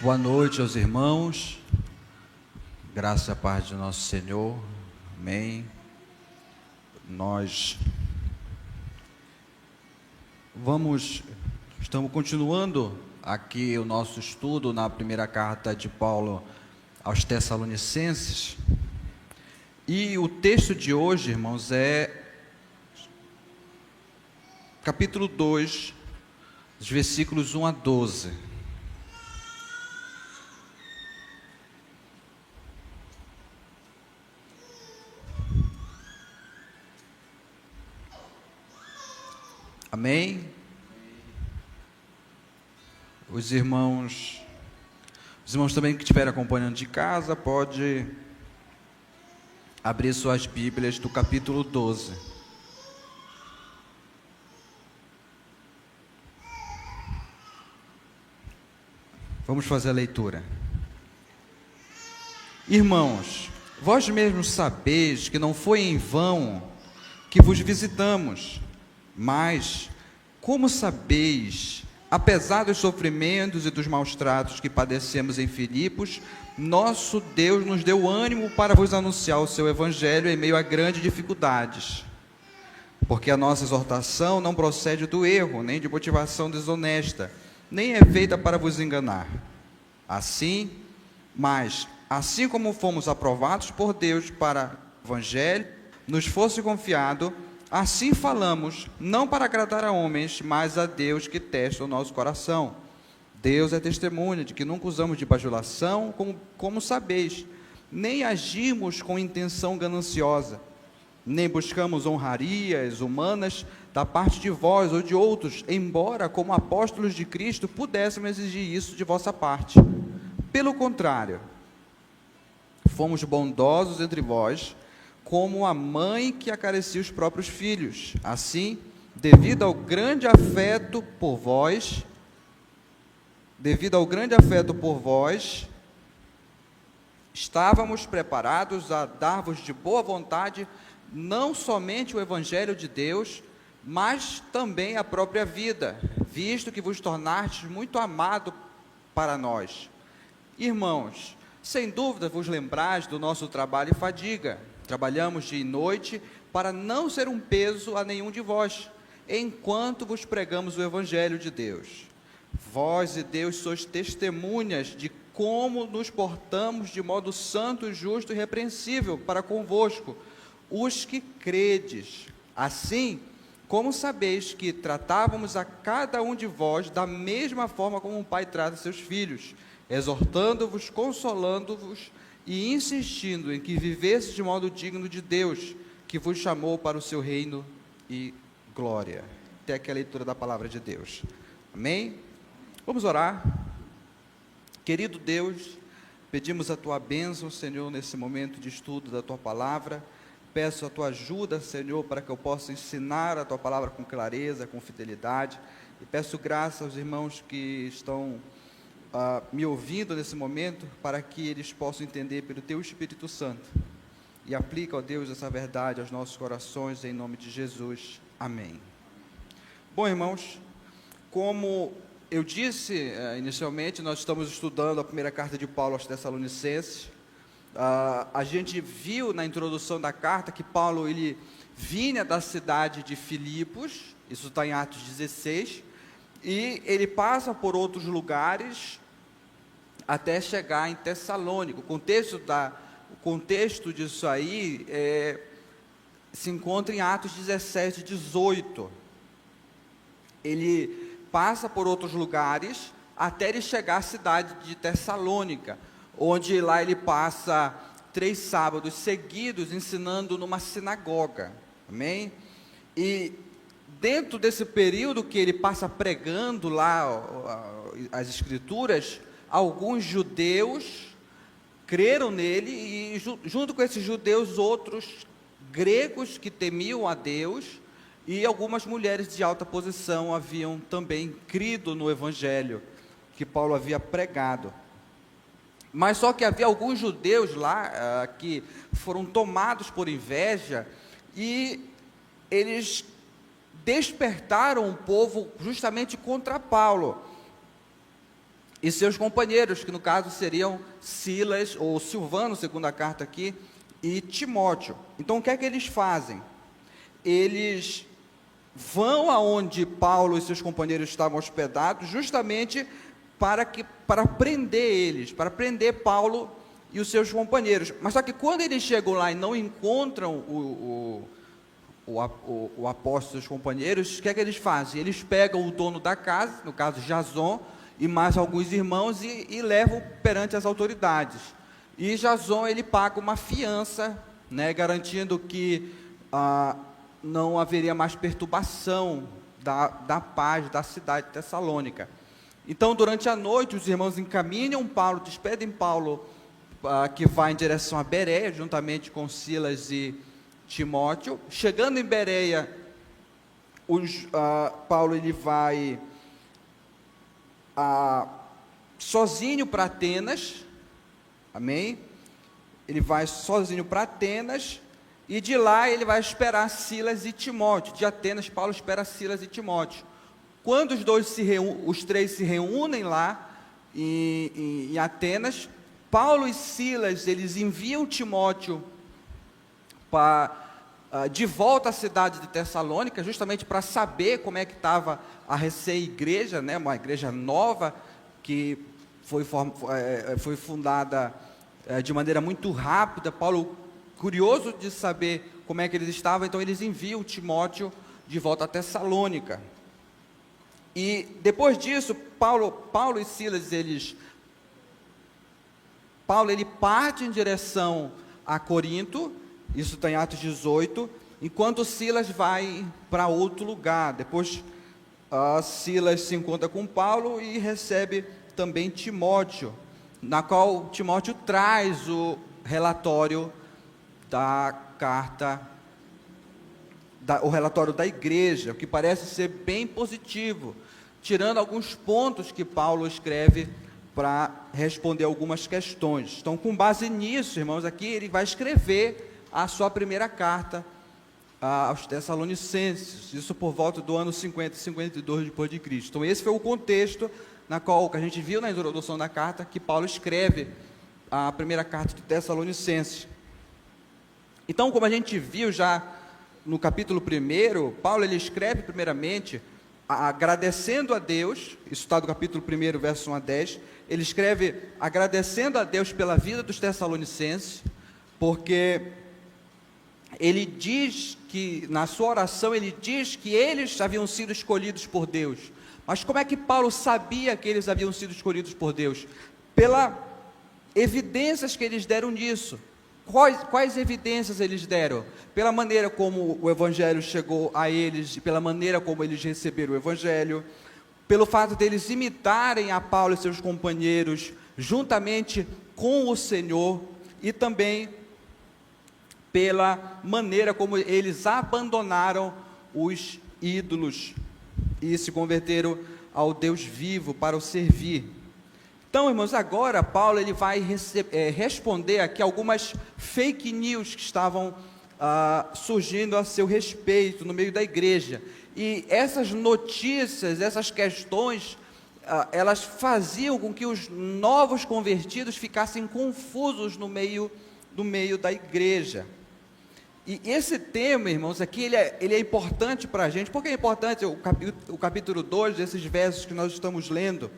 Boa noite aos irmãos, graça e paz de nosso Senhor, amém. Nós estamos continuando aqui o nosso estudo na primeira carta de Paulo aos Tessalonicenses, e o texto de hoje, irmãos, é capítulo 2, os versículos 1 a 12. Amém? Os irmãos também que estiverem acompanhando de casa, pode abrir suas Bíblias do capítulo 12. Vamos fazer a leitura. Irmãos, vós mesmos sabeis que não foi em vão que vos visitamos, mas, como sabeis, apesar dos sofrimentos e dos maus tratos que padecemos em Filipos, nosso Deus nos deu ânimo para vos anunciar o seu Evangelho em meio a grandes dificuldades. Porque a nossa exortação não procede do erro, nem de motivação desonesta, nem é feita para vos enganar. Assim como fomos aprovados por Deus para o Evangelho, nos fosse confiado, assim falamos, não para agradar a homens, mas a Deus que testa o nosso coração. Deus é testemunha de que nunca usamos de bajulação, como sabeis, nem agimos com intenção gananciosa, nem buscamos honrarias humanas da parte de vós ou de outros, embora, como apóstolos de Cristo, pudéssemos exigir isso de vossa parte. Pelo contrário, fomos bondosos entre vós, como a mãe que acaricia os próprios filhos. Assim, devido ao grande afeto por vós, estávamos preparados a dar-vos de boa vontade não somente o Evangelho de Deus, mas também a própria vida, visto que vos tornastes muito amado para nós. Irmãos, sem dúvida vos lembrais do nosso trabalho e fadiga. Trabalhamos dia e noite para não ser um peso a nenhum de vós, enquanto vos pregamos o Evangelho de Deus. Vós e Deus sois testemunhas de como nos portamos de modo santo, justo e irrepreensível para convosco, os que credes. Assim, como sabeis que tratávamos a cada um de vós da mesma forma como um pai trata seus filhos, exortando-vos, consolando-vos e insistindo em que vivesse de modo digno de Deus, que vos chamou para o seu reino e glória. Até aqui a leitura da palavra de Deus. Amém? Vamos orar. Querido Deus, pedimos a Tua bênção, Senhor, nesse momento de estudo da Tua palavra. Peço a Tua ajuda, Senhor, para que eu possa ensinar a Tua palavra com clareza, com fidelidade. E peço graça aos irmãos que estão me ouvindo nesse momento, para que eles possam entender pelo Teu Espírito Santo, e aplica, ó Deus, essa verdade aos nossos corações, em nome de Jesus, amém. Bom, irmãos, como eu disse inicialmente, nós estamos estudando a primeira carta de Paulo aos Tessalonicenses. A gente viu na introdução da carta que Paulo, ele vinha da cidade de Filipos, isso está em Atos 16, e ele passa por outros lugares até chegar em Tessalônica. O contexto disso aí se encontra em Atos 17, 18. Ele passa por outros lugares até ele chegar à cidade de Tessalônica, onde lá ele passa 3 sábados seguidos ensinando numa sinagoga. Amém? E dentro desse período que ele passa pregando lá as Escrituras, alguns judeus creram nele, e junto com esses judeus, outros gregos que temiam a Deus, e algumas mulheres de alta posição haviam também crido no Evangelho que Paulo havia pregado. Mas só que havia alguns judeus lá que foram tomados por inveja, e eles despertaram o povo justamente contra Paulo. e seus companheiros, que no caso seriam Silas, ou Silvano, segundo a carta aqui, e Timóteo. Então, o que é que eles fazem? Eles vão aonde Paulo e seus companheiros estavam hospedados, justamente para prender eles, para prender Paulo e os seus companheiros. Mas só que quando eles chegam lá e não encontram o apóstolo e os companheiros, o que é que eles fazem? Eles pegam o dono da casa, no caso Jason, e mais alguns irmãos, e levam perante as autoridades. E Jason, ele paga uma fiança, né, garantindo que não haveria mais perturbação da paz da cidade de Tessalônica. Então, durante a noite, os irmãos encaminham Paulo, despedem Paulo, que vai em direção a Bereia, juntamente com Silas e Timóteo. Chegando em Bereia, Paulo ele vai sozinho para Atenas, amém? Ele vai sozinho para Atenas, e de lá ele vai esperar Silas e Timóteo. De Atenas, Paulo espera Silas e Timóteo. Quando os três se reúnem lá em Atenas, Paulo e Silas, eles enviam Timóteo de volta à cidade de Tessalônica, justamente para saber como é que estava a recém-igreja, né, uma igreja nova, que foi fundada de maneira muito rápida. Paulo, curioso de saber como é que eles estavam, então eles enviam Timóteo de volta a Tessalônica. E depois disso, Paulo e Silas, Paulo ele parte em direção a Corinto, isso está em Atos 18, enquanto Silas vai para outro lugar. Depois Silas se encontra com Paulo e recebe também Timóteo, na qual Timóteo traz o relatório da carta, o relatório da igreja, o que parece ser bem positivo, tirando alguns pontos que Paulo escreve para responder algumas questões. Então, com base nisso, irmãos, aqui ele vai escrever a sua primeira carta aos Tessalonicenses, isso por volta do ano 50, 52 depois de Cristo. Então, esse foi o contexto na qual, que a gente viu na introdução da carta, que Paulo escreve a primeira carta de Tessalonicenses. Então, como a gente viu já no capítulo 1, Paulo ele escreve primeiramente agradecendo a Deus, isso está no capítulo 1, verso 1 a 10, ele escreve agradecendo a Deus pela vida dos Tessalonicenses, porque ele diz que, na sua oração, ele diz que eles haviam sido escolhidos por Deus. Mas como é que Paulo sabia que eles haviam sido escolhidos por Deus? Pelas evidências que eles deram nisso. Quais evidências eles deram? Pela maneira como o Evangelho chegou a eles, e pela maneira como eles receberam o Evangelho, pelo fato deles imitarem a Paulo e seus companheiros, juntamente com o Senhor, e também pela maneira como eles abandonaram os ídolos e se converteram ao Deus vivo para o servir. Então, irmãos, agora Paulo ele vai responder aqui algumas fake news que estavam surgindo a seu respeito no meio da igreja. E essas notícias, essas questões, elas faziam com que os novos convertidos ficassem confusos no meio da igreja. E esse tema, irmãos, aqui ele é importante para a gente. Por que é importante o capítulo 2, desses versos que nós estamos lendo?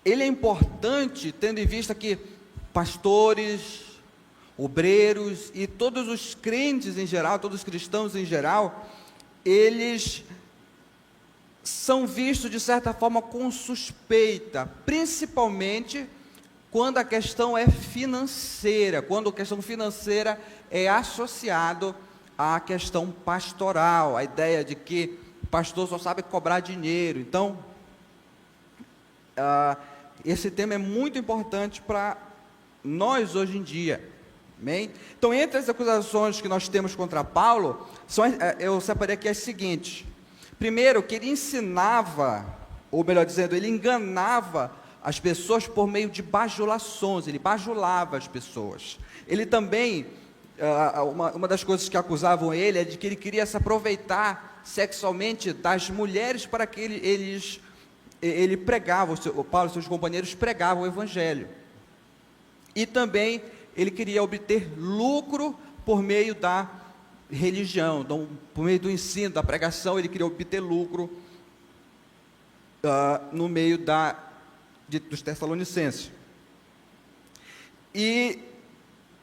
Ele é importante, tendo em vista que pastores, obreiros e todos os crentes em geral, todos os cristãos em geral, eles são vistos de certa forma com suspeita, principalmente quando a questão é financeira, quando a questão financeira é associado à questão pastoral, a ideia de que o pastor só sabe cobrar dinheiro. Então, esse tema é muito importante para nós hoje em dia, amém? Então, entre as acusações que nós temos contra Paulo, eu separei aqui as seguintes. Primeiro, que ele ensinava, ou melhor dizendo, ele enganava as pessoas por meio de bajulações, ele bajulava as pessoas. Ele também, uma das coisas que acusavam ele é de que ele queria se aproveitar sexualmente das mulheres para que eles ele pregava, o Paulo e seus companheiros pregavam o evangelho. E também ele queria obter lucro por meio da religião, por meio do ensino, da pregação, ele queria obter lucro no meio dos Tessalonicenses. E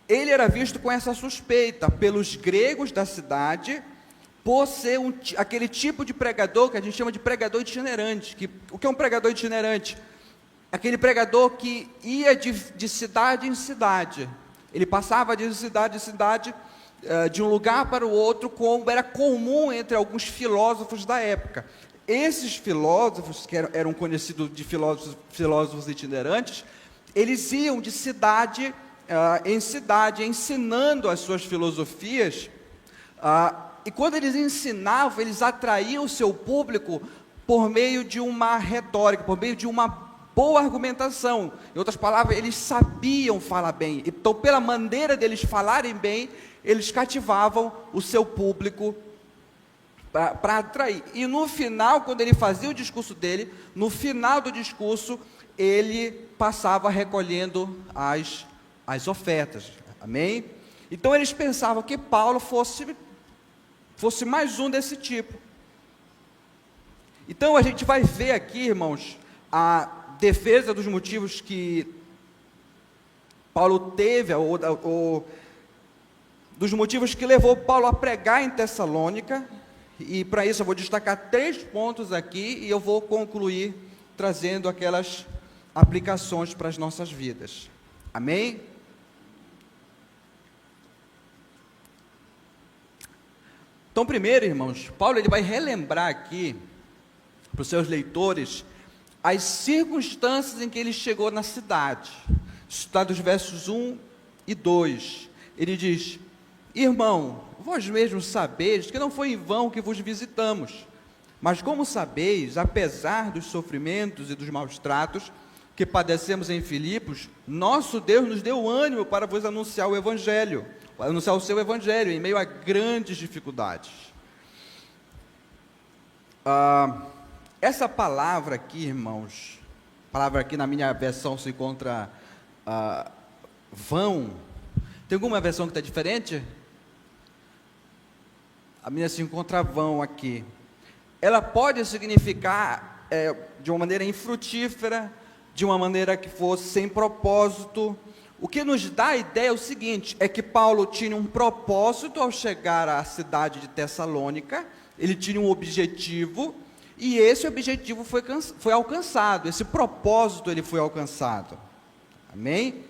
ele era visto com essa suspeita pelos gregos da cidade, por ser aquele tipo de pregador que a gente chama de pregador itinerante. O que é um pregador itinerante? Aquele pregador que ia de cidade em cidade. Ele passava de cidade em cidade, de um lugar para o outro, como era comum entre alguns filósofos da época. Esses filósofos, que eram conhecidos de filósofos itinerantes, eles iam de cidade em cidade, ensinando as suas filosofias, e quando eles ensinavam, eles atraíam o seu público por meio de uma retórica, por meio de uma boa argumentação. Em outras palavras, eles sabiam falar bem. Então, pela maneira deles falarem bem, eles cativavam o seu público para atrair. E no final, quando ele fazia o discurso dele, no final do discurso, ele passava recolhendo as ofertas. Amém? Então, eles pensavam que Paulo fosse mais um desse tipo. Então, a gente vai ver aqui, irmãos, a defesa dos motivos que Paulo teve, ou dos motivos que levou Paulo a pregar em Tessalônica, e para isso eu vou destacar 3 pontos aqui, e eu vou concluir trazendo aquelas aplicações para as nossas vidas. Amém? Então, primeiro, irmãos, Paulo ele vai relembrar aqui para os seus leitores as circunstâncias em que ele chegou na cidade. Está dos versos 1 e 2. Ele diz: irmão, vós mesmos sabeis que não foi em vão que vos visitamos, mas como sabeis, apesar dos sofrimentos e dos maus tratos que padecemos em Filipos, nosso Deus nos deu ânimo para vos anunciar o Evangelho, anunciar o seu Evangelho em meio a grandes dificuldades. Essa palavra aqui, irmãos, palavra aqui na minha versão se encontra vão. Tem alguma versão que está diferente? A minha se encontra vão aqui. Ela pode significar de uma maneira infrutífera, de uma maneira que fosse sem propósito. O que nos dá a ideia é o seguinte, é que Paulo tinha um propósito ao chegar à cidade de Tessalônica, ele tinha um objetivo, e esse objetivo foi alcançado, esse propósito ele foi alcançado. Amém?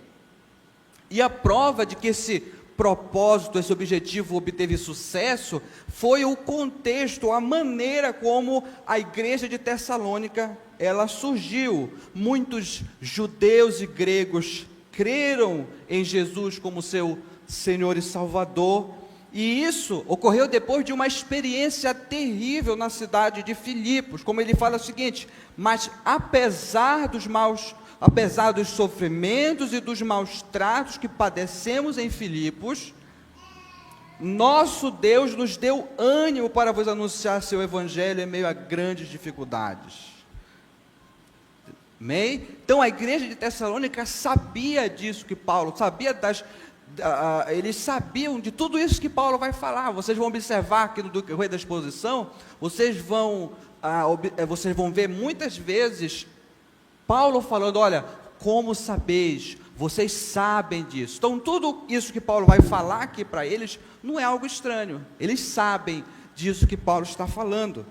E a prova de que esse propósito, esse objetivo obteve sucesso, foi o contexto, a maneira como a igreja de Tessalônica, ela surgiu. Muitos judeus e gregos creram em Jesus como seu Senhor e Salvador, e isso ocorreu depois de uma experiência terrível na cidade de Filipos. Como ele fala o seguinte: mas apesar dos sofrimentos e dos maus tratos que padecemos em Filipos, nosso Deus nos deu ânimo para vos anunciar seu Evangelho em meio a grandes dificuldades. Amém? Então a igreja de Tessalônica sabia disso que Paulo, eles sabiam de tudo isso que Paulo vai falar. Vocês vão observar aqui no decorrer da exposição, vocês vão ver muitas vezes Paulo falando: olha, como sabeis, vocês sabem disso. Então tudo isso que Paulo vai falar aqui para eles, não é algo estranho, eles sabem disso que Paulo está falando.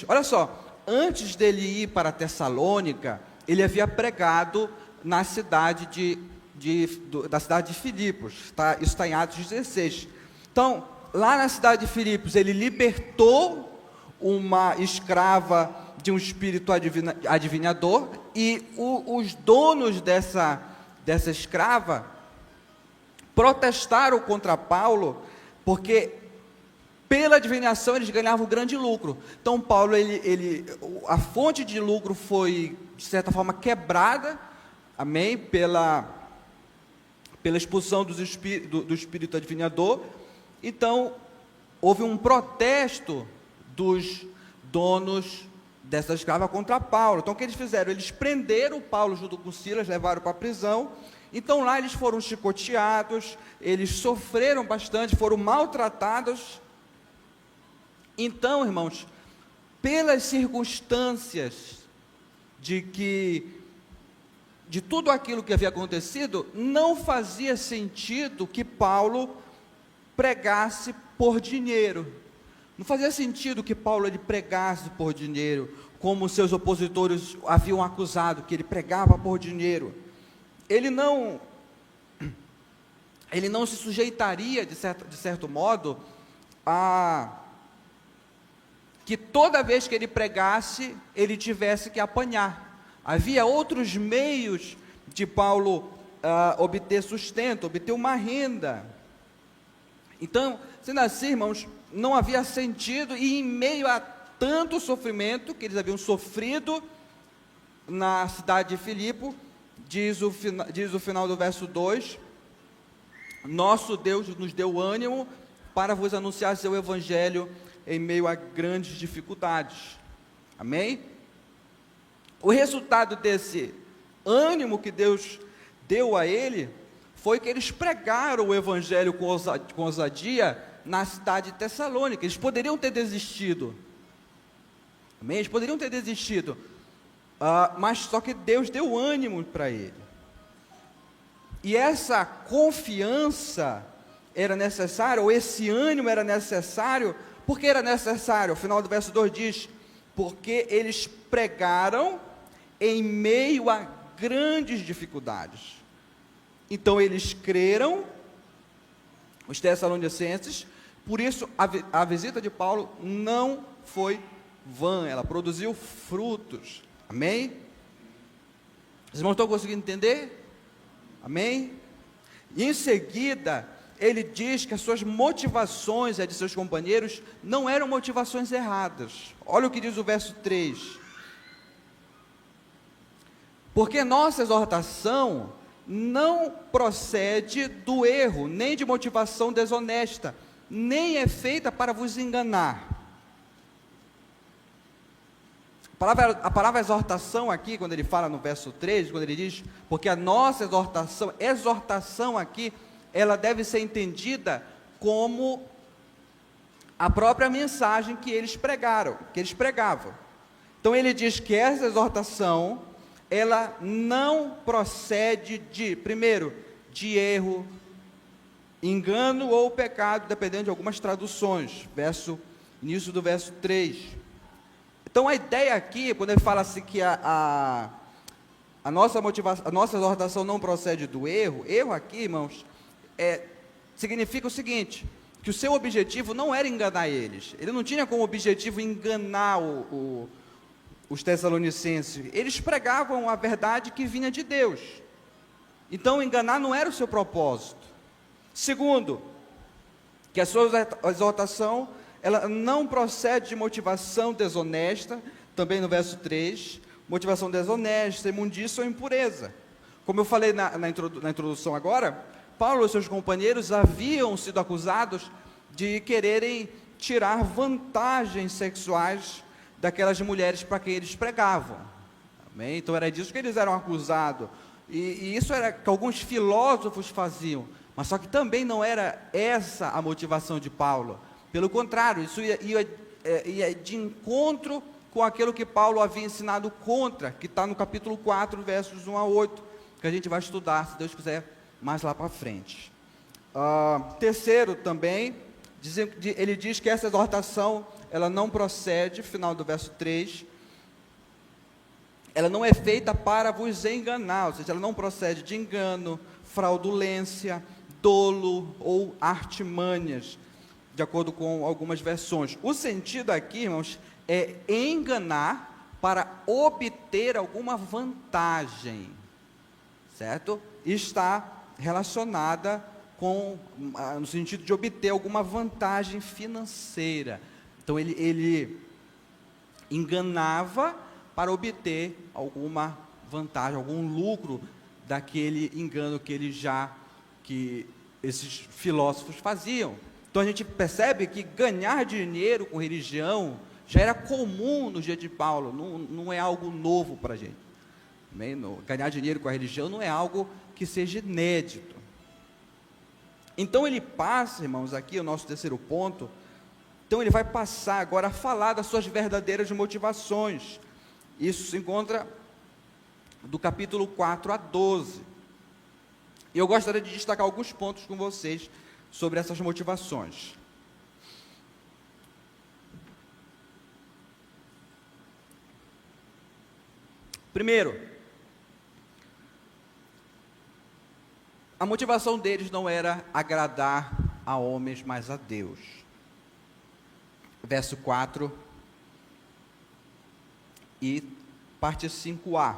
Olha só, antes dele ir para Tessalônica, ele havia pregado na cidade da cidade de Filipos, isso está em Atos 16. Então, lá na cidade de Filipos, ele libertou uma escrava de um espírito adivinhador, e os donos dessa escrava protestaram contra Paulo, porque pela adivinhação eles ganhavam grande lucro. Então Paulo, a fonte de lucro foi de certa forma quebrada, amém, pela expulsão do espírito adivinhador. Então houve um protesto dos donos dessa escrava contra Paulo. Então o que eles fizeram? Eles prenderam Paulo junto com Silas, levaram para a prisão. Então lá eles foram chicoteados, eles sofreram bastante, foram maltratados. Então, irmãos, pelas circunstâncias de tudo aquilo que havia acontecido, não fazia sentido que Paulo pregasse por dinheiro. Não fazia sentido que Paulo ele pregasse por dinheiro, como seus opositores haviam acusado, que ele pregava por dinheiro. Ele não se sujeitaria, de certo modo, a que toda vez que ele pregasse, ele tivesse que apanhar. Havia outros meios de Paulo obter sustento, obter uma renda. Então, sendo assim, irmãos, não havia sentido, e em meio a tanto sofrimento que eles haviam sofrido na cidade de Filipe, diz o final do verso 2, nosso Deus nos deu ânimo para vos anunciar seu evangelho em meio a grandes dificuldades. Amém? O resultado desse ânimo que Deus deu a ele foi que eles pregaram o evangelho com ousadia na cidade de Tessalônica. Eles poderiam ter desistido. Amém? Eles poderiam ter desistido. Mas só que Deus deu ânimo para ele. E essa confiança era necessária, ou esse ânimo era necessário. Por que era necessário? O final do verso 2 diz, porque eles pregaram em meio a grandes dificuldades. Então eles creram, os tessalonicenses, por isso a visita de Paulo não foi vã, ela produziu frutos. Amém? Os irmãos estão conseguindo entender? Amém? E em seguida, ele diz que as suas motivações e as de seus companheiros não eram motivações erradas. Olha o que diz o verso 3. Porque nossa exortação não procede do erro, nem de motivação desonesta, nem é feita para vos enganar. A palavra exortação aqui, quando ele fala no verso 3, quando ele diz, porque a nossa exortação aqui, ela deve ser entendida como a própria mensagem que eles pregavam. Então ele diz que essa exortação, ela não procede primeiro, de erro, engano ou pecado, dependendo de algumas traduções, início do verso 3. Então a ideia aqui, quando ele fala assim que a nossa exortação não procede do erro aqui, irmãos, significa o seguinte, que o seu objetivo não era enganar eles, ele não tinha como objetivo enganar os tessalonicenses, eles pregavam a verdade que vinha de Deus, então enganar não era o seu propósito. Segundo, que a sua exortação, ela não procede de motivação desonesta, também no verso 3, motivação desonesta, imundícia ou impureza. Como eu falei na introdução agora, Paulo e seus companheiros haviam sido acusados de quererem tirar vantagens sexuais daquelas mulheres para quem eles pregavam. Amém? Então era disso que eles eram acusados, e isso era que alguns filósofos faziam, mas só que também não era essa a motivação de Paulo. Pelo contrário, isso ia de encontro com aquilo que Paulo havia ensinado contra, que está no capítulo 4, versos 1 a 8, que a gente vai estudar, se Deus quiser, mais lá para frente. Terceiro também, ele diz que essa exortação, ela não procede, final do verso 3, ela não é feita para vos enganar, ou seja, ela não procede de engano, fraudulência, dolo ou artimanhas, de acordo com algumas versões. O sentido aqui, irmãos, é enganar para obter alguma vantagem, certo? E está relacionada no sentido de obter alguma vantagem financeira. Então ele enganava para obter alguma vantagem, algum lucro daquele engano que esses filósofos faziam. Então a gente percebe que ganhar dinheiro com religião já era comum no dia de Paulo, não é algo novo para a gente. Ganhar dinheiro com a religião não é algo que seja inédito. Então ele passa, irmãos, aqui o nosso terceiro ponto, então ele vai passar agora a falar das suas verdadeiras motivações. Isso se encontra do capítulo 4 a 12. E eu gostaria de destacar alguns pontos com vocês sobre essas motivações. Primeiro, a motivação deles não era agradar a homens, mas a Deus. Verso 4 e parte 5a.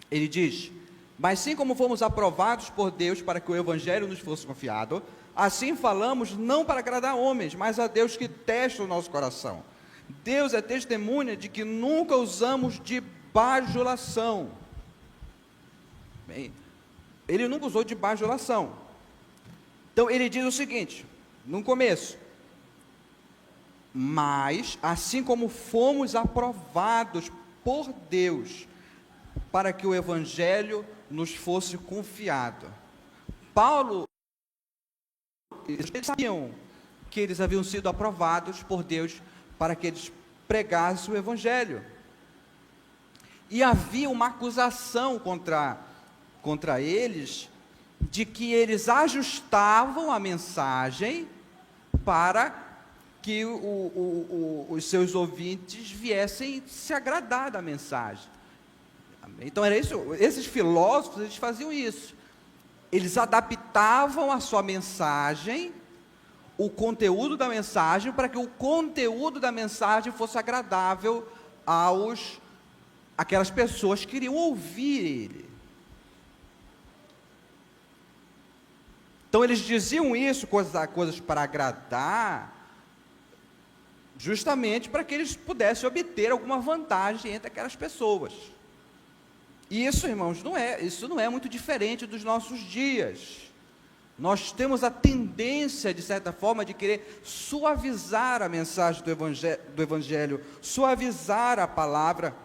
Ele diz: mas assim como fomos aprovados por Deus para que o Evangelho nos fosse confiado, assim falamos não para agradar homens, mas a Deus que testa o nosso coração. Deus é testemunha de que nunca usamos de bajulação. Bem, ele nunca usou de bajulação. Então ele diz o seguinte, no começo: mas assim como fomos aprovados por Deus para que o Evangelho nos fosse confiado. Paulo, eles sabiam que eles haviam sido aprovados por Deus para que eles pregassem o Evangelho. E havia uma acusação contra eles, de que eles ajustavam a mensagem para que os seus ouvintes viessem se agradar da mensagem. Então era isso, esses filósofos, eles faziam isso. Eles adaptavam a sua mensagem, o conteúdo da mensagem, para que o conteúdo da mensagem fosse agradável aquelas pessoas que queriam ouvir ele. Então eles diziam isso, coisas para agradar, justamente para que eles pudessem obter alguma vantagem entre aquelas pessoas. E isso, irmãos, isso não é muito diferente dos nossos dias. Nós temos a tendência, de certa forma, de querer suavizar a mensagem do Evangelho, suavizar a palavra,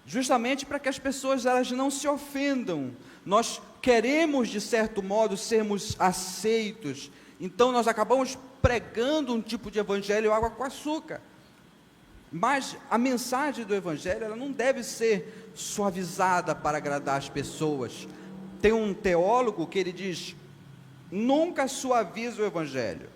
justamente para que as pessoas elas não se ofendam. Nós queremos, de certo modo, sermos aceitos, então nós acabamos pregando um tipo de evangelho água com açúcar. Mas a mensagem do Evangelho, ela não deve ser suavizada para agradar as pessoas. Tem um teólogo que ele diz: nunca suavize o Evangelho.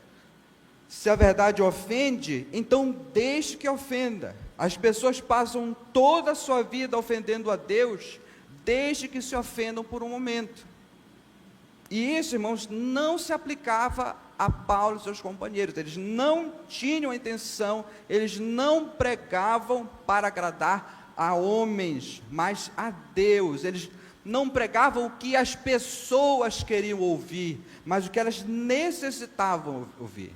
Se a verdade ofende, então deixe que ofenda. As pessoas passam toda a sua vida ofendendo a Deus, deixe que se ofendam por um momento. E isso, irmãos, não se aplicava a Paulo e seus companheiros. Eles não tinham a intenção, eles não pregavam para agradar a homens, mas a Deus. Eles não pregavam o que as pessoas queriam ouvir, mas o que elas necessitavam ouvir.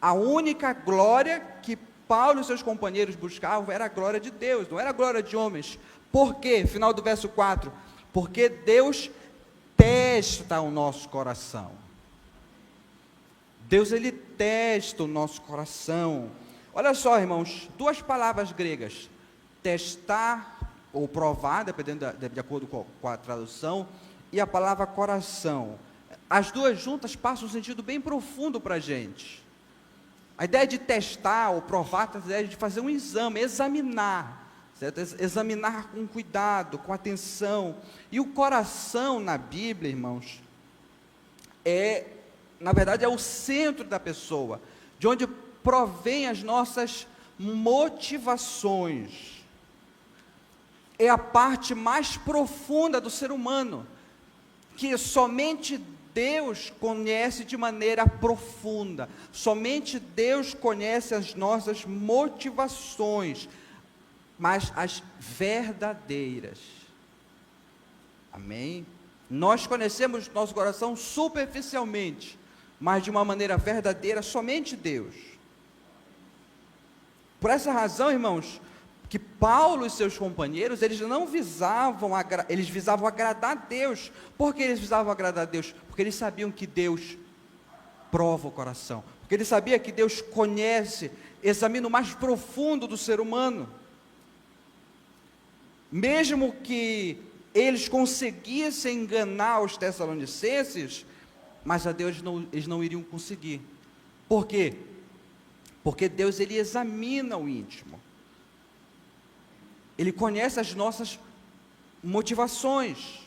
A única glória que Paulo e seus companheiros buscavam era a glória de Deus, não era a glória de homens. Por quê? Final do verso 4. Porque Deus testa o nosso coração. Deus, ele testa o nosso coração. Olha só, irmãos, duas palavras gregas: testar ou provar, dependendo de acordo com a tradução, e a palavra coração. As duas juntas passam um sentido bem profundo para a gente. A ideia de testar ou provar, a ideia de fazer um exame, examinar, certo? Examinar com cuidado, com atenção. E o coração na Bíblia, irmãos, na verdade é o centro da pessoa, de onde provém as nossas motivações. É a parte mais profunda do ser humano, que somente Deus conhece de maneira profunda. Somente Deus conhece as nossas motivações, mas as verdadeiras. Amém? Nós conhecemos nosso coração superficialmente, mas de uma maneira verdadeira, somente Deus. Por essa razão, irmãos, que Paulo e seus companheiros, eles visavam agradar a Deus. Por que eles visavam agradar a Deus? Porque eles sabiam que Deus prova o coração, porque eles sabiam que Deus conhece examina o mais profundo do ser humano. Mesmo que eles conseguissem enganar os tessalonicenses, mas a Deus eles não iriam conseguir. Por quê? Porque Deus, ele examina o íntimo. Ele conhece as nossas motivações.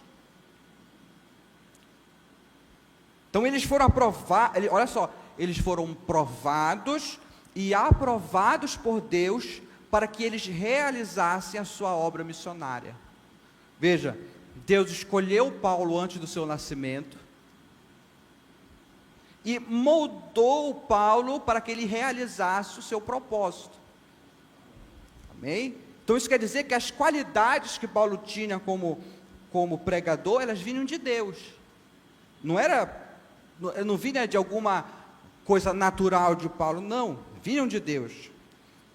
Então eles foram aprovados, olha só, eles foram provados e aprovados por Deus para que eles realizassem a sua obra missionária. Veja, Deus escolheu Paulo antes do seu nascimento e moldou Paulo para que ele realizasse o seu propósito. Amém? Então isso quer dizer que as qualidades que Paulo tinha como pregador, elas vinham de Deus. Não vinha de alguma coisa natural de Paulo, não, vinham de Deus.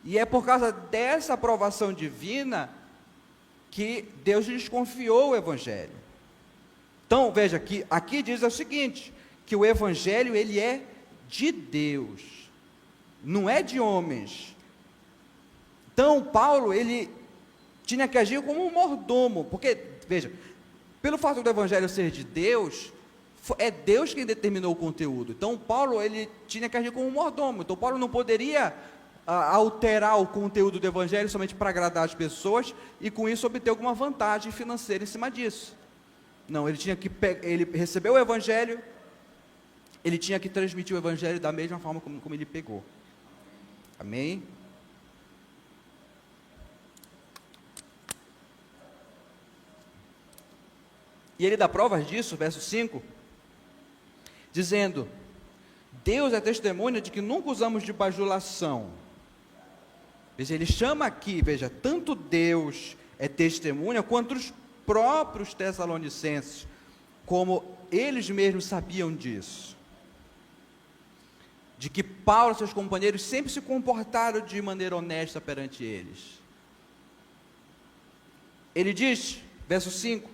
E é por causa dessa aprovação divina que Deus lhes confiou o Evangelho. Então, veja, que aqui diz o seguinte, que o Evangelho, ele é de Deus, não é de homens. Então, Paulo, ele tinha que agir como um mordomo, porque, veja, pelo fato do Evangelho ser de Deus, é Deus quem determinou o conteúdo. Então, Paulo, ele tinha que agir como um mordomo. Então, Paulo não poderia alterar o conteúdo do Evangelho somente para agradar as pessoas e com isso obter alguma vantagem financeira em cima disso. Não, ele recebeu o Evangelho, ele tinha que transmitir o Evangelho da mesma forma como ele pegou. Amém? E ele dá provas disso, verso 5, dizendo: Deus é testemunha de que nunca usamos de bajulação. Veja, ele chama aqui, veja, tanto Deus é testemunha, quanto os próprios tessalonicenses, como eles mesmos sabiam disso, de que Paulo e seus companheiros sempre se comportaram de maneira honesta perante eles. Ele diz, verso 5,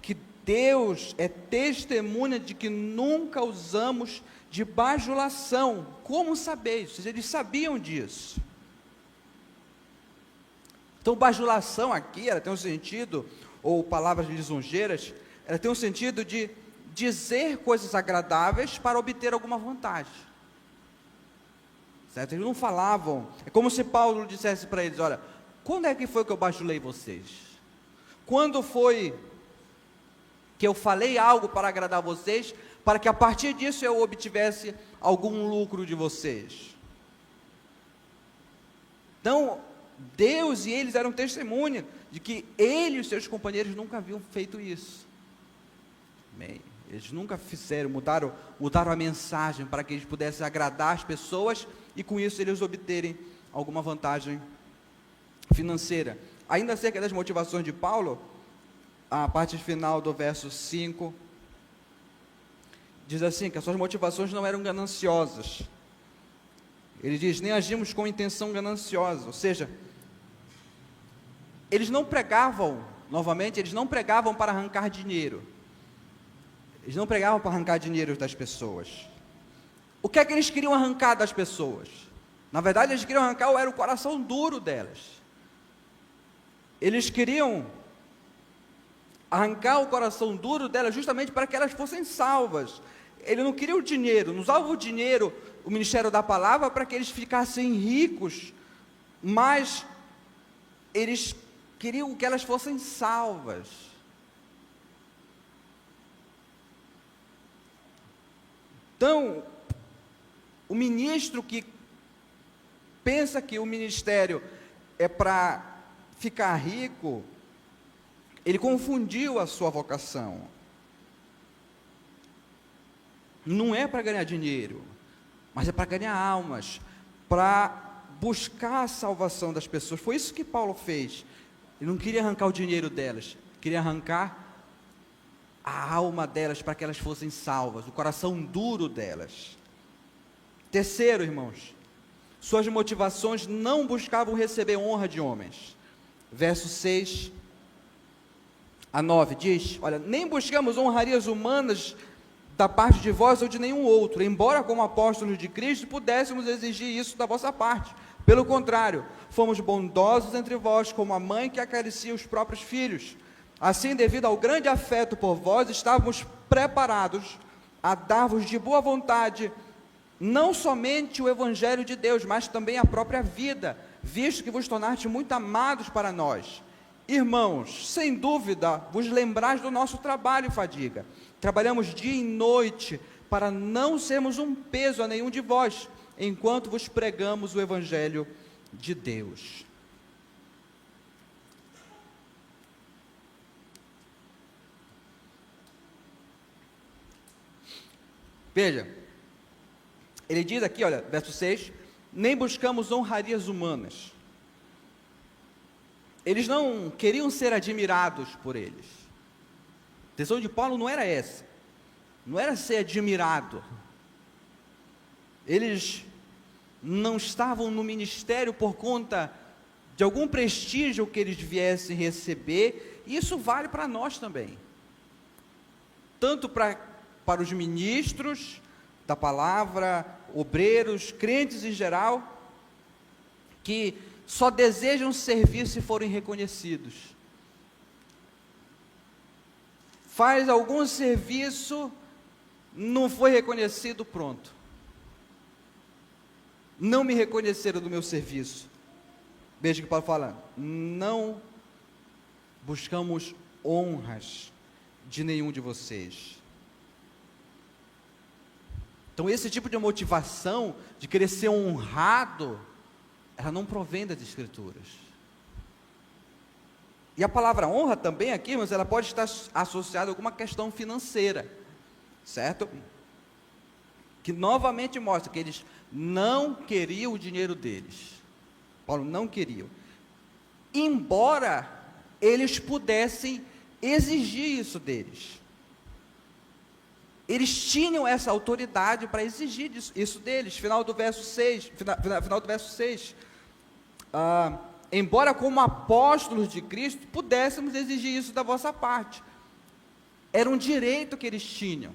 que Deus é testemunha de que nunca usamos de bajulação. Como sabeis? Eles sabiam disso. Então, bajulação aqui, ela tem um sentido, ou palavras lisonjeiras, ela tem um sentido de dizer coisas agradáveis para obter alguma vantagem. Certo? Eles não falavam, é como se Paulo dissesse para eles: olha, quando é que foi que eu bajulei vocês? Quando foi que eu falei algo para agradar vocês, para que a partir disso eu obtivesse algum lucro de vocês? Então, Deus e eles eram testemunha de que ele e os seus companheiros nunca haviam feito isso. Amém? Eles nunca fizeram, mudaram a mensagem para que eles pudessem agradar as pessoas e com isso eles obterem alguma vantagem financeira. Ainda acerca das motivações de Paulo, a parte final do verso 5 diz assim, que as suas motivações não eram gananciosas. Ele diz: nem agimos com intenção gananciosa, ou seja, eles não pregavam, novamente, eles não pregavam para arrancar dinheiro. Eles não pregavam para arrancar dinheiro das pessoas. O que é que eles queriam arrancar das pessoas? Na verdade, eles queriam arrancar era o coração duro delas. Eles queriam arrancar o coração duro delas justamente para que elas fossem salvas. Ele não queria o dinheiro, não usava o dinheiro, o ministério da palavra, para que eles ficassem ricos, mas eles queriam que elas fossem salvas. Então, o ministro que pensa que o ministério é para ficar rico, ele confundiu a sua vocação. Não é para ganhar dinheiro, mas é para ganhar almas, para buscar a salvação das pessoas. Foi isso que Paulo fez. Ele não queria arrancar o dinheiro delas, queria arrancar a alma delas para que elas fossem salvas, o coração duro delas. Terceiro, irmãos, suas motivações não buscavam receber honra de homens. Verso 6 a 9 diz: olha, nem buscamos honrarias humanas da parte de vós ou de nenhum outro, embora como apóstolos de Cristo pudéssemos exigir isso da vossa parte. Pelo contrário, fomos bondosos entre vós, como a mãe que acaricia os próprios filhos. Assim, devido ao grande afeto por vós, estávamos preparados a dar-vos de boa vontade, não somente o Evangelho de Deus, mas também a própria vida, visto que vos tornaste muito amados para nós. Irmãos, sem dúvida, vos lembrais do nosso trabalho e fadiga. Trabalhamos dia e noite para não sermos um peso a nenhum de vós, enquanto vos pregamos o Evangelho de Deus. Veja, ele diz aqui, olha, verso 6, nem buscamos honrarias humanas. Eles não queriam ser admirados por eles. A intenção de Paulo não era essa, não era ser admirado. Eles não estavam no ministério por conta de algum prestígio que eles viessem receber, e isso vale para nós também. Tanto para os ministros da palavra, obreiros, crentes em geral, que só desejam servir se forem reconhecidos. Faz algum serviço, não foi reconhecido, pronto. Não me reconheceram do meu serviço. Veja que Paulo fala, não buscamos honras de nenhum de vocês. Então esse tipo de motivação, de querer ser honrado, ela não provém das Escrituras. E a palavra honra também aqui, mas ela pode estar associada a alguma questão financeira, certo? Que novamente mostra que eles não queriam o dinheiro deles. Paulo não queria. Embora eles pudessem exigir isso deles. Eles tinham essa autoridade para exigir isso deles. Final do verso 6. Embora como apóstolos de Cristo, pudéssemos exigir isso da vossa parte. Era um direito que eles tinham.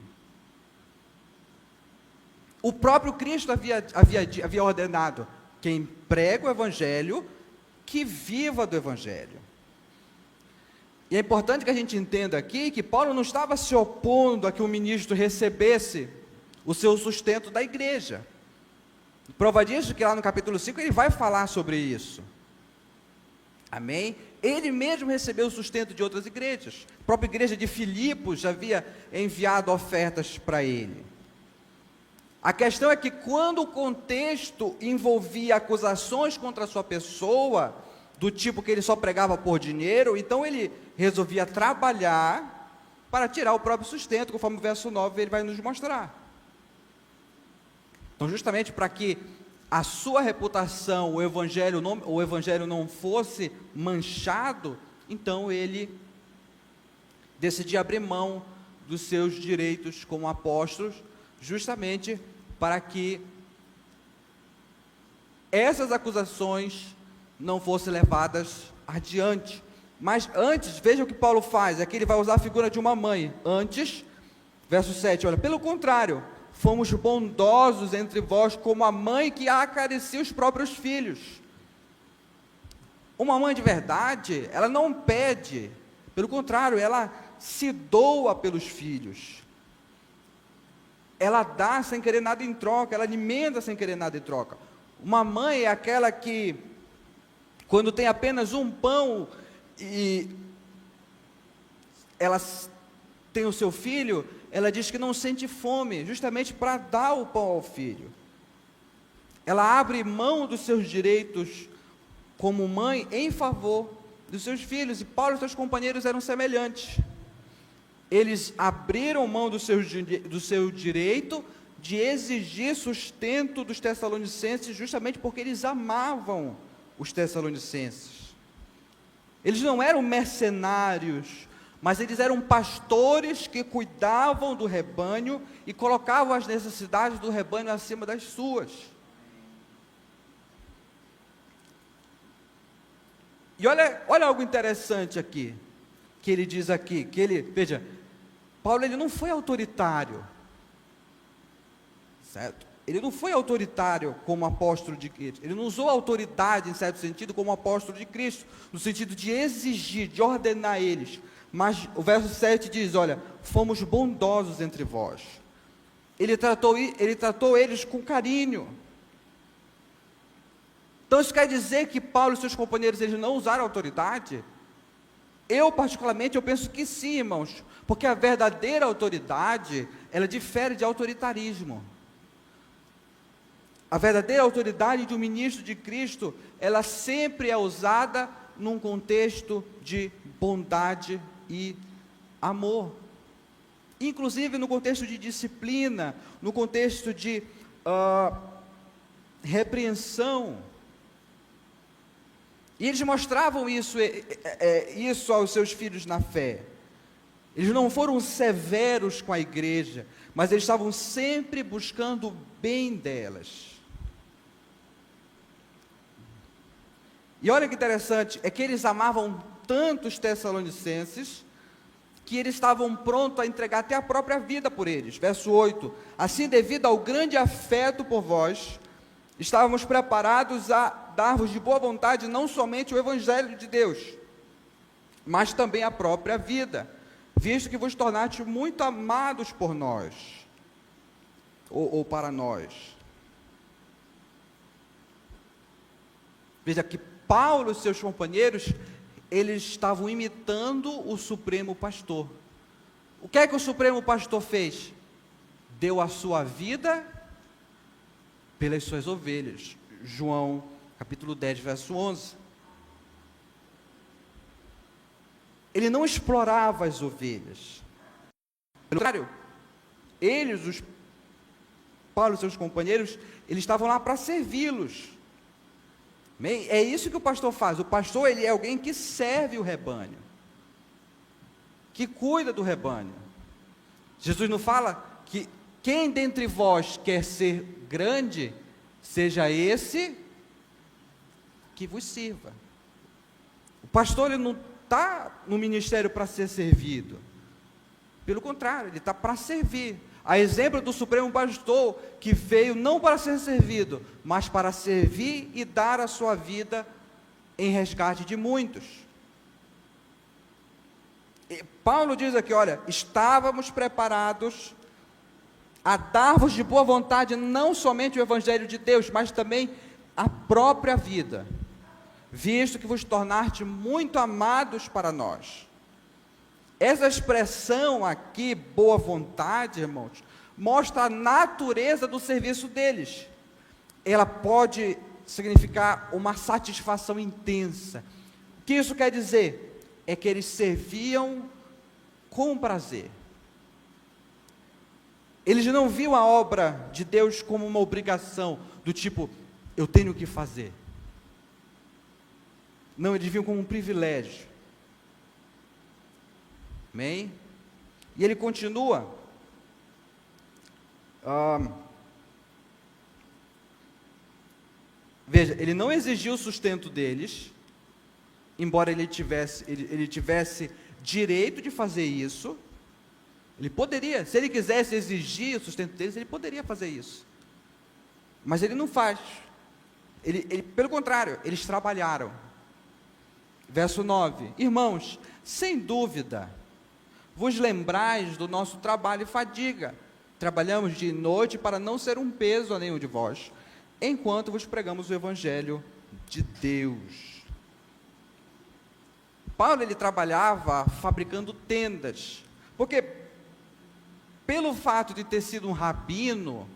O próprio Cristo havia ordenado, quem prega o Evangelho, que viva do Evangelho. E é importante que a gente entenda aqui, que Paulo não estava se opondo a que o ministro recebesse o seu sustento da igreja. Prova disso que lá no capítulo 5 ele vai falar sobre isso. Amém? Ele mesmo recebeu o sustento de outras igrejas. A própria igreja de Filipos já havia enviado ofertas para ele. A questão é que quando o contexto envolvia acusações contra a sua pessoa, do tipo que ele só pregava por dinheiro, então ele resolvia trabalhar para tirar o próprio sustento, conforme o verso 9 ele vai nos mostrar. Então justamente para que a sua reputação, o evangelho não fosse manchado, então ele decidia abrir mão dos seus direitos como apóstolos, justamente para que essas acusações não fossem levadas adiante. Mas antes, veja o que Paulo faz, aqui ele vai usar a figura de uma mãe. Antes, verso 7, olha, pelo contrário, fomos bondosos entre vós, como a mãe que acaricia os próprios filhos. Uma mãe de verdade, ela não pede, pelo contrário, ela se doa pelos filhos. Ela dá sem querer nada em troca, ela alimenta sem querer nada em troca. Uma mãe é aquela que, quando tem apenas um pão e ela tem o seu filho, ela diz que não sente fome, justamente para dar o pão ao filho. Ela abre mão dos seus direitos como mãe em favor dos seus filhos, e Paulo e seus companheiros eram semelhantes. Eles abriram mão do seu direito de exigir sustento dos tessalonicenses, justamente porque eles amavam os tessalonicenses. Eles não eram mercenários, mas eles eram pastores que cuidavam do rebanho e colocavam as necessidades do rebanho acima das suas. E olha algo interessante aqui, que ele diz aqui, veja, Paulo ele não foi autoritário, certo? Ele não foi autoritário como apóstolo de Cristo, ele não usou a autoridade, em certo sentido, como apóstolo de Cristo, no sentido de exigir, de ordenar eles, mas o verso 7 diz, olha, fomos bondosos entre vós. Ele tratou eles com carinho. Então isso quer dizer que Paulo e seus companheiros, eles não usaram autoridade? Eu particularmente, eu penso que sim, irmãos, porque a verdadeira autoridade, ela difere de autoritarismo. A verdadeira autoridade de um ministro de Cristo, ela sempre é usada num contexto de bondade e amor. Inclusive no contexto de disciplina, no contexto de repreensão. E eles mostravam isso aos seus filhos na fé. Eles não foram severos com a igreja, mas eles estavam sempre buscando o bem delas. E olha que interessante, é que eles amavam tanto os Tessalonicenses, que eles estavam prontos a entregar até a própria vida por eles. Verso 8, assim devido ao grande afeto por vós, estávamos preparados a dar-vos de boa vontade, não somente o Evangelho de Deus, mas também a própria vida, visto que vos tornaste muito amados por nós, ou para nós. Veja que Paulo e seus companheiros, eles estavam imitando o Supremo Pastor. O que é que o Supremo Pastor fez? Deu a sua vida pelas suas ovelhas. João, capítulo 10, verso 11. Ele não explorava as ovelhas. Pelo contrário, Paulo e seus companheiros, eles estavam lá para servi-los. É isso que o pastor faz. O pastor, ele é alguém que serve o rebanho, que cuida do rebanho. Jesus não fala que quem dentre vós quer ser grande, seja esse que vos sirva. O pastor, ele não está no ministério para ser servido. Pelo contrário, ele está para servir. A exemplo do Supremo Pastor, que veio não para ser servido, mas para servir e dar a sua vida em resgate de muitos. E Paulo diz aqui, olha, estávamos preparados a dar-vos de boa vontade, não somente o Evangelho de Deus, mas também a própria vida, visto que vos tornaste muito amados para nós. Essa expressão aqui, boa vontade, irmãos, mostra a natureza do serviço deles. Ela pode significar uma satisfação intensa. O que isso quer dizer? É que eles serviam com prazer. Eles não viam a obra de Deus como uma obrigação, do tipo, eu tenho que fazer. Não, eles viam como um privilégio. Amém? E ele continua. Veja, ele não exigiu o sustento deles, embora ele tivesse direito de fazer isso. Ele poderia, se ele quisesse exigir o sustento deles, ele poderia fazer isso. Mas ele não faz. Pelo contrário, eles trabalharam. Verso 9. Irmãos, sem dúvida, vos lembrais do nosso trabalho e fadiga. Trabalhamos de noite para não ser um peso a nenhum de vós, enquanto vos pregamos o Evangelho de Deus. Paulo, ele trabalhava fabricando tendas, porque pelo fato de ter sido um rabino,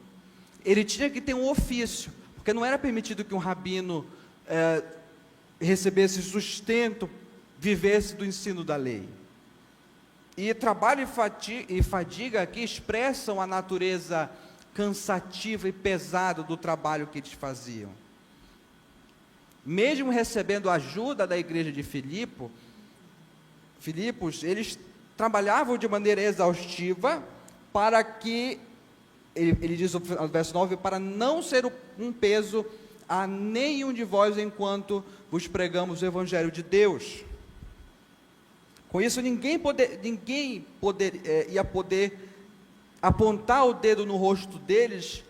ele tinha que ter um ofício, porque não era permitido que um rabino recebesse sustento, vivesse do ensino da lei. E trabalho e fadiga aqui expressam a natureza cansativa e pesada do trabalho que eles faziam. Mesmo recebendo a ajuda da igreja de Filipos, eles trabalhavam de maneira exaustiva para que, ele diz no verso 9, para não ser um peso a nenhum de vós enquanto vos pregamos o Evangelho de Deus. Com isso, ninguém ia poder apontar o dedo no rosto deles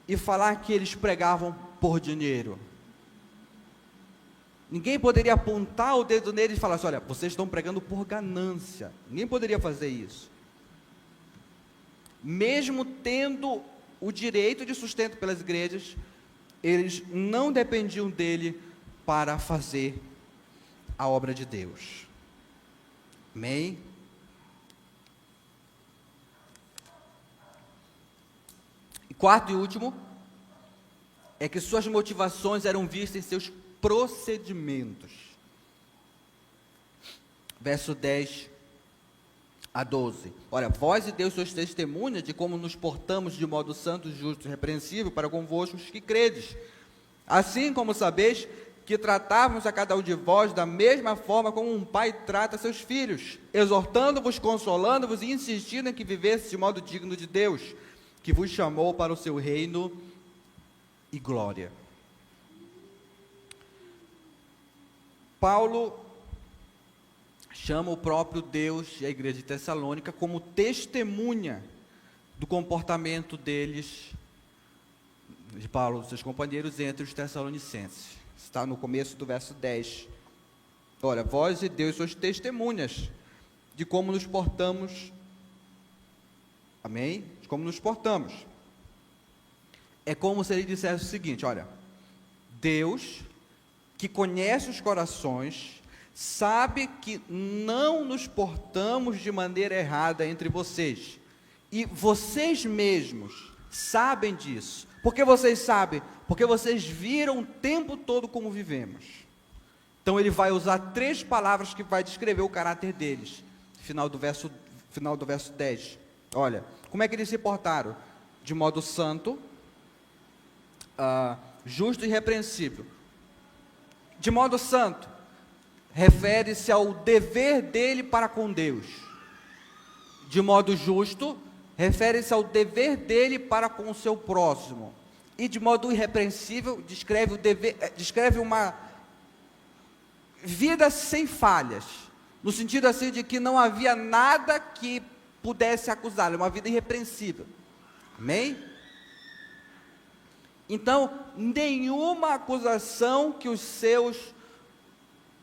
e falar que eles pregavam por dinheiro. Ninguém poderia apontar o dedo neles e falar assim: olha, vocês estão pregando por ganância. Ninguém poderia fazer isso. Mesmo tendo o direito de sustento pelas igrejas, eles não dependiam dele para fazer a obra de Deus. Amém? E quarto e último, é que suas motivações eram vistas em seus procedimentos. Verso 10 a 12. Olha, vós e Deus sois testemunhas de como nos portamos de modo santo, justo e repreensível para convosco os que credes. Assim como sabeis que tratávamos a cada um de vós da mesma forma como um pai trata seus filhos, exortando-vos, consolando-vos e insistindo em que vivesse de modo digno de Deus, que vos chamou para o seu reino e glória. Paulo chama o próprio Deus e a igreja de Tessalônica como testemunha do comportamento deles, de Paulo e dos seus companheiros, entre os tessalonicenses. Está no começo do verso 10. Olha, vós e Deus sois testemunhas de como nos portamos. Amém? De como nos portamos. É como se ele dissesse o seguinte: olha, Deus, que conhece os corações, sabe que não nos portamos de maneira errada entre vocês, e vocês mesmos sabem disso. Por que vocês sabem? Porque vocês viram o tempo todo como vivemos. Então ele vai usar 3 palavras que vai descrever o caráter deles, final do verso 10. Olha, como é que eles se portaram? De modo santo, justo e irrepreensível. De modo santo, refere-se ao dever dele para com Deus. De modo justo, refere-se ao dever dele para com o seu próximo. E de modo irrepreensível, descreve uma vida sem falhas, no sentido assim de que não havia nada que pudesse acusá-lo, uma vida irrepreensível. Amém? Então, nenhuma acusação que os seus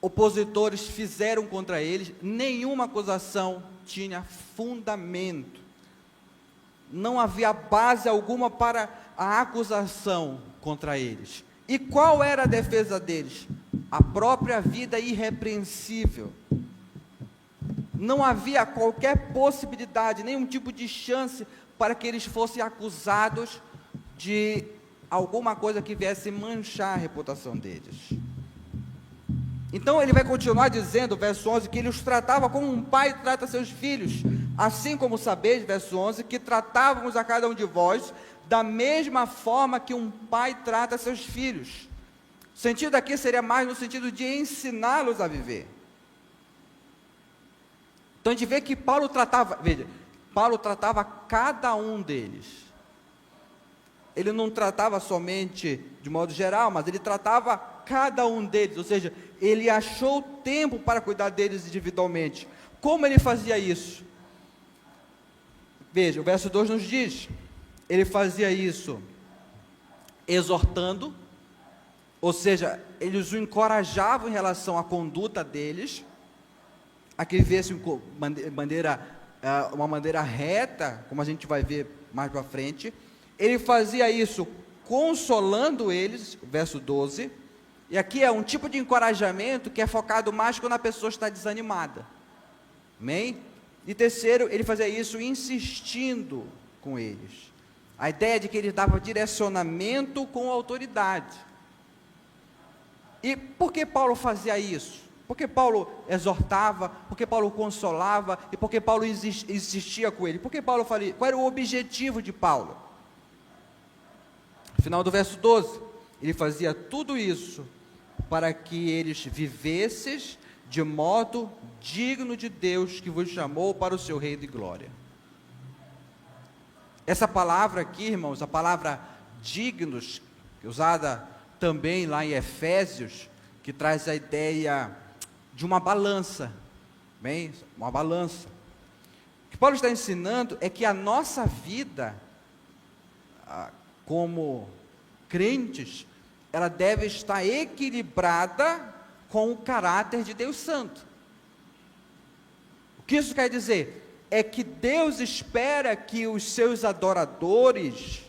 opositores fizeram contra eles, nenhuma acusação tinha fundamento. Não havia base alguma para a acusação contra eles. E qual era a defesa deles? A própria vida irrepreensível. Não havia qualquer possibilidade, nenhum tipo de chance para que eles fossem acusados de alguma coisa que viesse manchar a reputação deles. Então ele vai continuar dizendo, verso 11, que ele os tratava como um pai trata seus filhos, assim como sabeis, verso 11, que tratávamos a cada um de vós da mesma forma que um pai trata seus filhos. O sentido aqui seria mais no sentido de ensiná-los a viver. Então a gente vê que Paulo tratava cada um deles. Ele não tratava somente de modo geral, mas ele tratava cada um deles, ou seja, ele achou tempo para cuidar deles individualmente. Como ele fazia isso? Veja, o verso 2 nos diz, ele fazia isso exortando, ou seja, eles o encorajavam em relação à conduta deles, a que vivessem uma maneira reta, como a gente vai ver mais para frente. Ele fazia isso consolando eles, verso 12, e aqui é um tipo de encorajamento que é focado mais quando a pessoa está desanimada, amém? E terceiro, ele fazia isso insistindo com eles, a ideia de que ele dava direcionamento com autoridade. E por que Paulo fazia isso? Por que Paulo exortava? Por que Paulo consolava? E por que Paulo insistia com ele? Por que Paulo fazia? Qual era o objetivo de Paulo? No final do verso 12, ele fazia tudo isso para que eles vivessem de modo digno de Deus que vos chamou para o seu reino de glória. Essa palavra aqui, irmãos, a palavra dignos, usada também lá em Efésios, que traz a ideia de uma balança, bem, uma balança. O que Paulo está ensinando é que a nossa vida, como crentes, ela deve estar equilibrada com o caráter de Deus Santo. O que isso quer dizer? É que Deus espera que os seus adoradores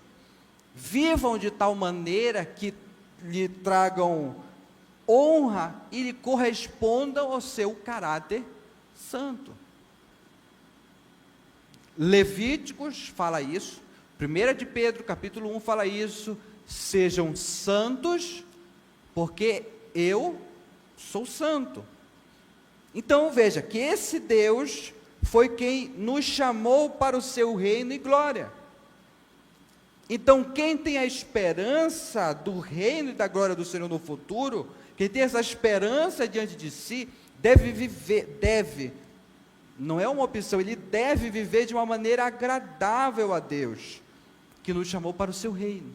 vivam de tal maneira que lhe tragam honra e lhe correspondam ao seu caráter santo. Levíticos fala isso, 1 de Pedro, capítulo 1 fala isso, sejam santos, porque eu sou santo. Então veja, que esse Deus foi quem nos chamou para o seu reino e glória. Então quem tem a esperança do reino e da glória do Senhor no futuro, quem tem essa esperança diante de si, não é uma opção, ele deve viver de uma maneira agradável a Deus, que nos chamou para o seu reino.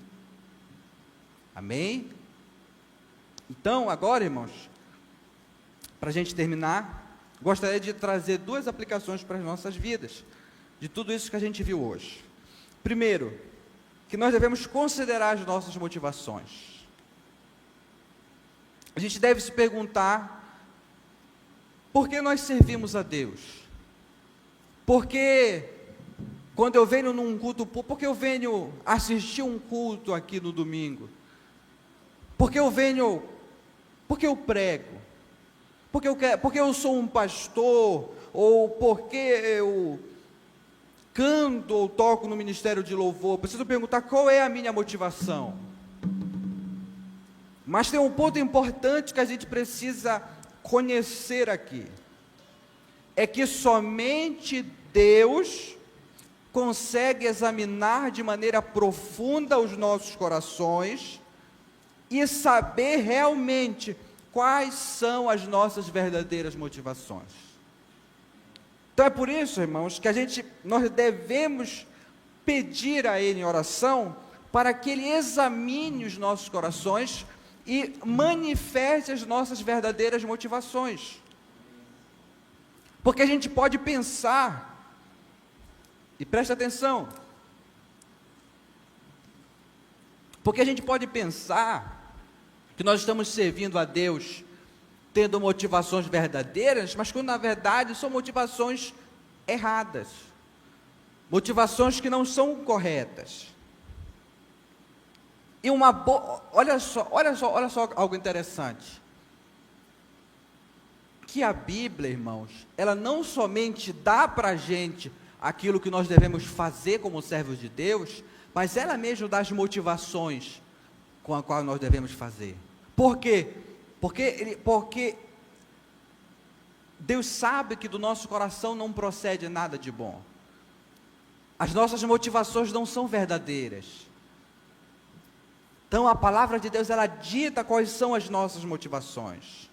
Amém? Então, agora, irmãos, para a gente terminar, gostaria de trazer duas aplicações para as nossas vidas, de tudo isso que a gente viu hoje. Primeiro, que nós devemos considerar as nossas motivações. A gente deve se perguntar, por que nós servimos a Deus? Porque quando eu venho num culto, porque eu venho assistir um culto aqui no domingo? Porque eu prego? Porque eu sou um pastor? Ou porque eu canto ou toco no ministério de louvor? Preciso perguntar qual é a minha motivação. Mas tem um ponto importante que a gente precisa conhecer aqui. É que somente Deus consegue examinar de maneira profunda os nossos corações e saber realmente quais são as nossas verdadeiras motivações. Então é por isso, irmãos, que nós devemos pedir a Ele em oração para que Ele examine os nossos corações e manifeste as nossas verdadeiras motivações. Porque a gente pode pensar, e presta atenção, porque a gente pode pensar que nós estamos servindo a Deus tendo motivações verdadeiras, mas quando na verdade são motivações erradas, motivações que não são corretas. E olha só algo interessante. Que a Bíblia, irmãos, ela não somente dá para a gente aquilo que nós devemos fazer como servos de Deus, mas ela mesmo dá as motivações com a qual nós devemos fazer. Por quê? Porque Deus sabe que do nosso coração não procede nada de bom. As nossas motivações não são verdadeiras. Então a palavra de Deus, ela dita quais são as nossas motivações.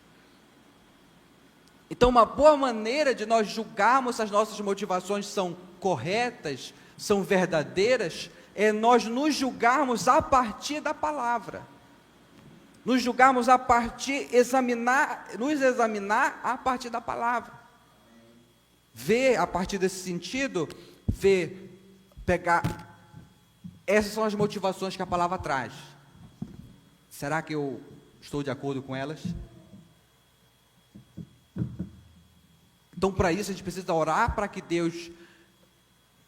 Então uma boa maneira de nós julgarmos se as nossas motivações são corretas, são verdadeiras, é nós nos julgarmos a partir da palavra. Nos julgarmos nos examinar a partir da palavra. Ver a partir desse sentido, pegar, essas são as motivações que a palavra traz. Será que eu estou de acordo com elas? Então, para isso, a gente precisa orar para que Deus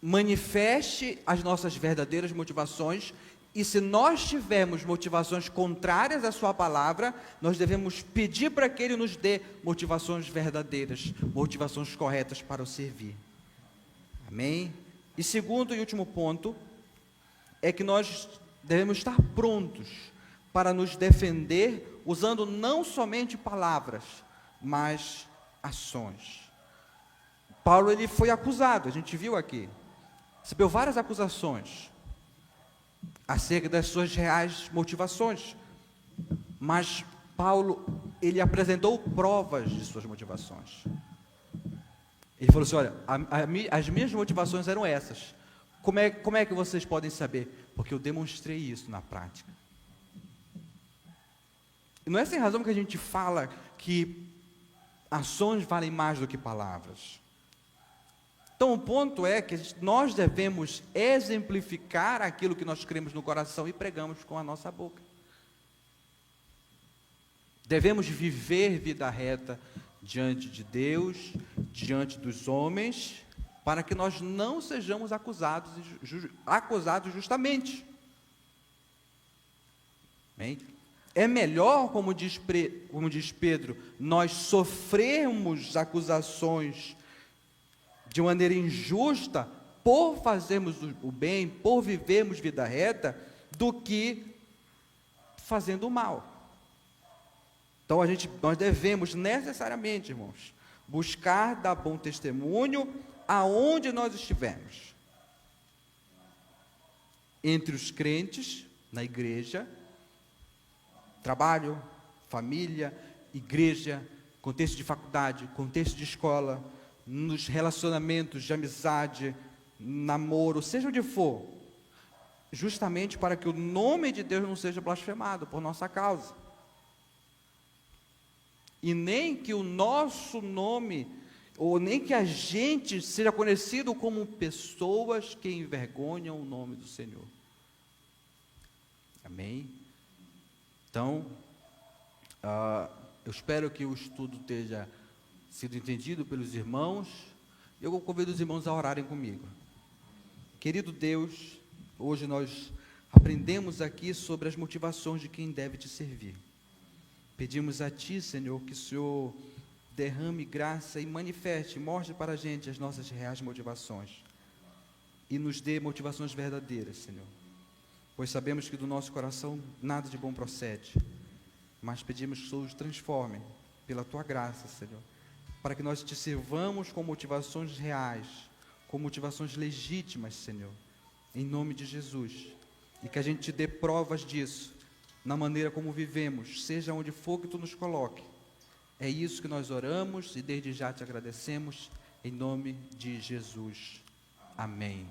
manifeste as nossas verdadeiras motivações, e se nós tivermos motivações contrárias à sua palavra, nós devemos pedir para que Ele nos dê motivações verdadeiras, motivações corretas para o servir. Amém? E segundo e último ponto, é que nós devemos estar prontos para nos defender, usando não somente palavras, mas ações. Paulo, ele foi acusado, a gente viu aqui, recebeu várias acusações acerca das suas reais motivações, mas Paulo, ele apresentou provas de suas motivações. Ele falou assim, olha, as minhas motivações eram essas. Como é que vocês podem saber? Porque eu demonstrei isso na prática. E não é sem razão que a gente fala que ações valem mais do que palavras. Então, o ponto é que nós devemos exemplificar aquilo que nós cremos no coração e pregamos com a nossa boca. Devemos viver vida reta diante de Deus, diante dos homens, para que nós não sejamos acusados justamente. Bem, é melhor, como diz Pedro, nós sofrermos acusações de maneira injusta por fazermos o bem, por vivermos vida reta, do que fazendo o mal. Então, nós devemos necessariamente, irmãos, buscar dar bom testemunho aonde nós estivermos. Entre os crentes, na igreja, trabalho, família, igreja, contexto de faculdade, contexto de escola, nos relacionamentos de amizade, namoro, seja onde for, justamente para que o nome de Deus não seja blasfemado por nossa causa. E nem que o nosso nome, ou nem que a gente seja conhecido como pessoas que envergonham o nome do Senhor. Amém? Então, eu espero que o estudo tenha sido entendido pelos irmãos. Eu convido os irmãos a orarem comigo. Querido Deus, hoje nós aprendemos aqui sobre as motivações de quem deve te servir. Pedimos a Ti, Senhor, que o Senhor derrame graça e manifeste, mostre para a gente as nossas reais motivações e nos dê motivações verdadeiras, Senhor, pois sabemos que do nosso coração nada de bom procede, mas pedimos que o Senhor nos transforme pela Tua graça, Senhor, para que nós Te sirvamos com motivações reais, com motivações legítimas, Senhor, em nome de Jesus, e que a gente Te dê provas disso, na maneira como vivemos, seja onde for que Tu nos coloque. É isso que nós oramos e desde já Te agradecemos, em nome de Jesus. Amém.